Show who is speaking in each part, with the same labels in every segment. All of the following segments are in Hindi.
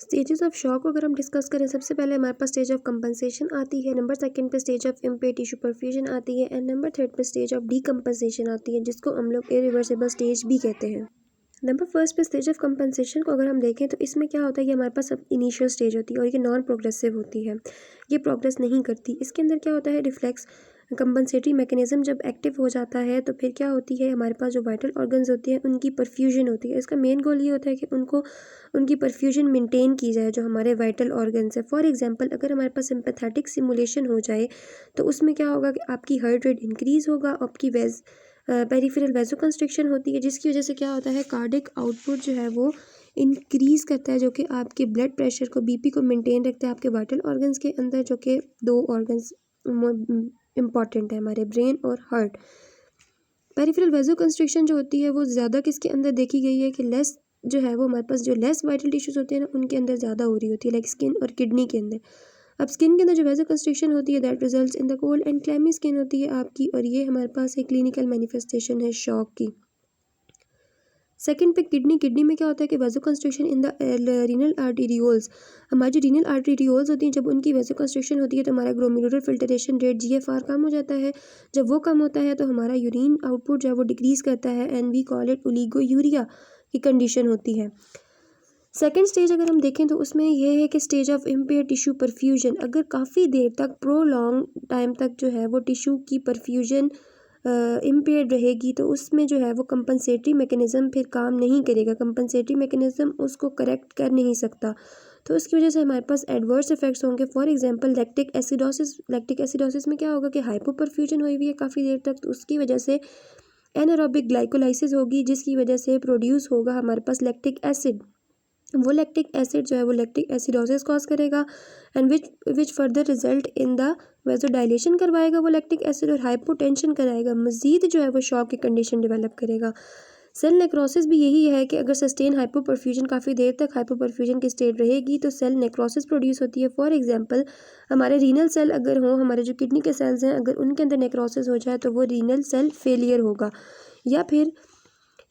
Speaker 1: स्टेजेस ऑफ शॉक अगर हम डिस्कस करें, सबसे पहले हमारे पास स्टेज ऑफ कंपनसेशन आती है, नंबर सेकंड पे stage of impaired tissue perfusion आती है एंड नंबर थर्ड पे स्टेज ऑफ डीकम्पनसेशन आती है, जिसको हम लोग इरिवर्सिबल स्टेज भी कहते हैं। नंबर फर्स्ट पे स्टेज ऑफ कंपनसेशन को अगर हम देखें तो इसमें क्या होता है कि हमारे पास अब इनिशियल स्टेज होती है और ये नॉन प्रोग्रेसिव होती है, ये प्रोग्रेस नहीं करती। इसके अंदर क्या होता है, रिफ्लेक्स कंपनसेटरी मैकेनिज्म जब एक्टिव हो जाता है तो फिर क्या होती है, हमारे पास जो वाइटल ऑर्गन्स होते हैं उनकी परफ्यूजन होती है। इसका मेन गोल ये होता है कि उनकी परफ्यूजन मेंटेन की जाए जो हमारे वाइटल ऑर्गन्स है। फॉर एग्जांपल अगर हमारे पास सिंपैथेटिक स्टिमुलेशन हो जाए तो उसमें क्या होगा कि आपकी हार्ट रेट इंक्रीज़ होगा, आपकी पेरिफेरल वैसोकंस्ट्रिक्शन होती है, जिसकी वजह से क्या होता है, कार्डिक आउटपुट जो है वो इंक्रीज़ करता है, जो कि आपके ब्लड प्रेशर को, बीपी को मेंटेन रखता है आपके वाइटल ऑर्गन्स के अंदर, जो कि दो ऑर्गन्स इम्पॉर्टेंट है हमारे, ब्रेन और हार्ट। पेरिफेरल वैसोकंस्ट्रिक्शन जो होती है वो ज़्यादा किसके अंदर देखी गई है कि लेस जो है वो हमारे पास जो लेस वाइटल टिश्यूज़ होते हैं ना उनके अंदर ज़्यादा हो रही होती है, लाइक स्किन और किडनी के अंदर। अब स्किन के अंदर जो वैसोकंस्ट्रिक्शन होती है that results in the cold and clammy skin होती है आपकी, और ये हमारे पास एक क्लिनिकल मैनिफेस्टेशन है शॉक की। सेकंड पे किडनी में क्या होता है कि वैसोकंस्ट्रिक्शन इन द रीनल आर्टेरियोल्स। हमारी जो रीनल आर्टेरियोल्स होती हैं जब उनकी वैसोकंस्ट्रिक्शन होती है तो हमारा ग्लोमेरुलर फिल्ट्रेशन रेट GFR कम हो जाता है। जब वो कम होता है तो हमारा यूरिन आउटपुट जो है वो डिक्रीज़ करता है and we call it oliguria की कंडीशन होती है। सेकेंड स्टेज अगर हम देखें तो उसमें यह है कि stage of impaired tissue perfusion. अगर काफ़ी देर तक प्रोलॉन्ग टाइम तक जो है वो टिश्यू की परफ्यूजन इम्पेयर्ड रहेगी तो उसमें जो है वो कंपनसेटरी मैकेनिज़्म फिर काम नहीं करेगा, कंपनसेटरी मैकेनिज़्म उसको करेक्ट कर नहीं सकता, तो उसकी वजह से हमारे पास एडवर्स इफेक्ट्स होंगे। फॉर एग्जांपल लैक्टिक एसिडोसिस में क्या होगा कि हाइपोपरफ्यूजन हुई हुई है काफ़ी देर तक, तो उसकी वजह से एनारोबिक ग्लाइकोलाइसिस होगी, जिसकी वजह से प्रोड्यूस होगा हमारे पास लैक्टिक एसिड। वो लैक्टिक एसिड जो है वो लैक्टिक एसिडोसिस कॉज करेगा and which further result in the vasodilation करवाएगा वो लैक्टिक एसिड, और हाइपोटेंशन कराएगा, मजीद जो है वो शॉक की कंडीशन डेवलप करेगा। सेल नेक्रोसिस भी यही है कि अगर सस्टेन हाइपोपरफ्यूजन काफ़ी देर तक हाइपोपरफ्यूजन की स्टेट रहेगी तो सेल नेक्रोसिस प्रोड्यूस होती है। फॉर एग्जांपल हमारे रीनल सेल अगर हो, हमारे जो किडनी के सेल्स हैं अगर उनके अंदर नेक्रोसिस हो जाए तो वो रीनल सेल फेलियर होगा, या फिर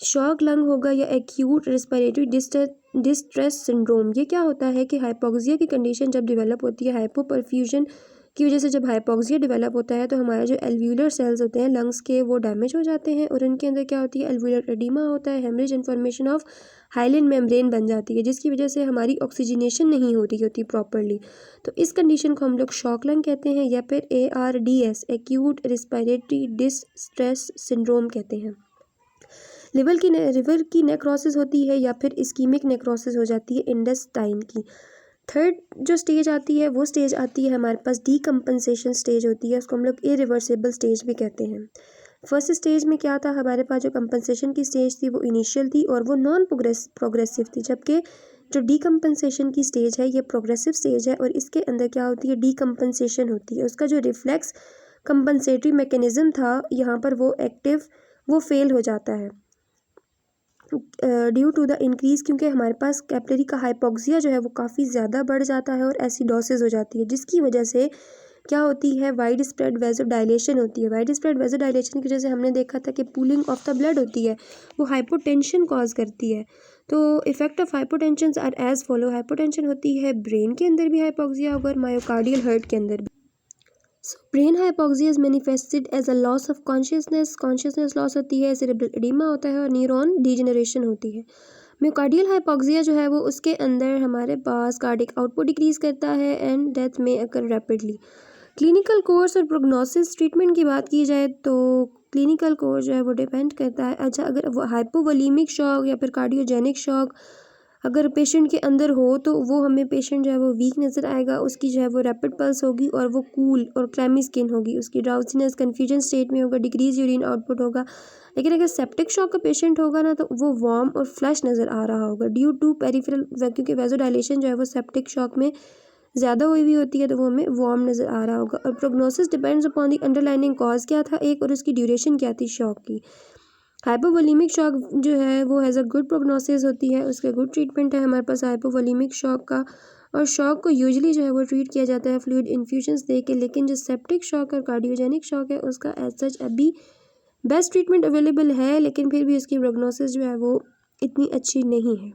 Speaker 1: शॉक लंग होगा, या एक्यूट रेस्पिरेटरी डिस्ट्रेस सिंड्रोम। ये क्या होता है कि हाइपोक्सिया की कंडीशन जब डेवलप होती है हाइपोपरफ्यूजन की वजह से, जब हाइपोक्सिया डेवलप होता है तो हमारे जो एल्व्यूलर सेल्स होते हैं लंग्स के वो डैमेज हो जाते हैं और उनके अंदर क्या होती है, एल्व्यूलर एडिमा होता है, haemorrhage information of hyaline membrane बन जाती है, जिसकी वजह से हमारी ऑक्सीजनेशन नहीं हो रही होती प्रॉपरली। तो इस कंडीशन को हम लोग शॉक लंग कहते हैं या फिर ARDS acute respiratory distress syndrome कहते हैं। लिवर की नेक्रोसिस होती है या फिर इस्कीमिक नेक्रोसिस हो जाती है इंटेस्टाइन की। थर्ड जो स्टेज आती है वो स्टेज आती है हमारे पास डीकम्पनसेशन स्टेज होती है, उसको हम लोग इरिवर्सिबल स्टेज भी कहते हैं। फर्स्ट स्टेज में क्या था, हमारे पास जो कंपनसेशन की स्टेज थी वो इनिशियल थी और वो नॉन प्रोग्रेसिव थी, जबकि जो डीकम्पनसेशन की स्टेज है ये प्रोग्रेसिव स्टेज है और इसके अंदर क्या होती है, डीकम्पनसेशन होती है। उसका जो रिफ्लेक्स कंपनसेटरी मैकेनिज्म था यहाँ पर वो फेल हो जाता है ड्यू टू द इंक्रीज़, क्योंकि हमारे पास कैपिलरी का हाइपोक्सिया जो है वो काफ़ी ज़्यादा बढ़ जाता है और एसिडोसिस हो जाती है, जिसकी वजह से क्या होती है, वाइड स्प्रेड वेसोडाइलेशन होती है। वाइड स्प्रेड वेसोडाइलेशन की वजह से हमने देखा था कि पूलिंग ऑफ द ब्लड होती है, वो हाइपोटेंशन कॉज करती है। तो effect of hypotension are as follow. Hypotension होती है ब्रेन के अंदर भी हाइपोक्सिया होगा और मायोकार्डियल हर्ट के अंदर भी। So, brain hypoxia is manifested as a loss of consciousness loss होती है, सेरेब्रल एडिमा होता है और न्यूरॉन डीजेनरेशन होती है। म्योकार्डियल हाइपोक्सिया जो है वो उसके अंदर हमारे पास कार्डिक आउटपुट डिक्रीज करता है एंड डेथ में अकर रैपिडली। क्लिनिकल कोर्स और प्रोग्नोसिस ट्रीटमेंट की बात की जाए तो क्लिनिकल कोर्स जो है वो डिपेंड करता है, अच्छा अगर वो हाइपोवोलीमिक शॉक या फिर कार्डियोजेनिक शॉक अगर पेशेंट के अंदर हो तो वो हमें पेशेंट जो है वो वीक नज़र आएगा, उसकी जो है वो रैपिड पल्स होगी और वो कूल और क्लैमी स्किन होगी, उसकी ड्राउजीनेस कन्फ्यूजन स्टेट में होगा, डिक्रीज यूरिन आउटपुट होगा। लेकिन अगर सेप्टिक शॉक का पेशेंट होगा ना तो वो वार्म और फ्लैश नज़र आ रहा होगा ड्यू टू पेरिफेरल, क्योंकि वैसोडाइलेशन जो है वो सेप्टिक शॉक में ज़्यादा हुई हुई होती है तो वो हमें वार्म नज़र आ रहा होगा। और prognosis depends upon the underlining cause क्या था एक, और उसकी ड्यूरेशन क्या थी शॉक की। हाइपोवोलीमिक शॉक जो है वो हैज़ अ गुड प्रोग्नोसिस होती है, उसका गुड ट्रीटमेंट है हमारे पास हाइपोवोलीमिक शॉक का, और शॉक को यूजुअली जो है वो ट्रीट किया जाता है फ्लूइड इन्फ्यूजन्स दे के। लेकिन जो सेप्टिक शॉक और कार्डियोजेनिक शॉक है उसका एज सच अभी बेस्ट ट्रीटमेंट अवेलेबल है, लेकिन फिर भी उसकी प्रोग्नोसिस जो है वो इतनी अच्छी नहीं है।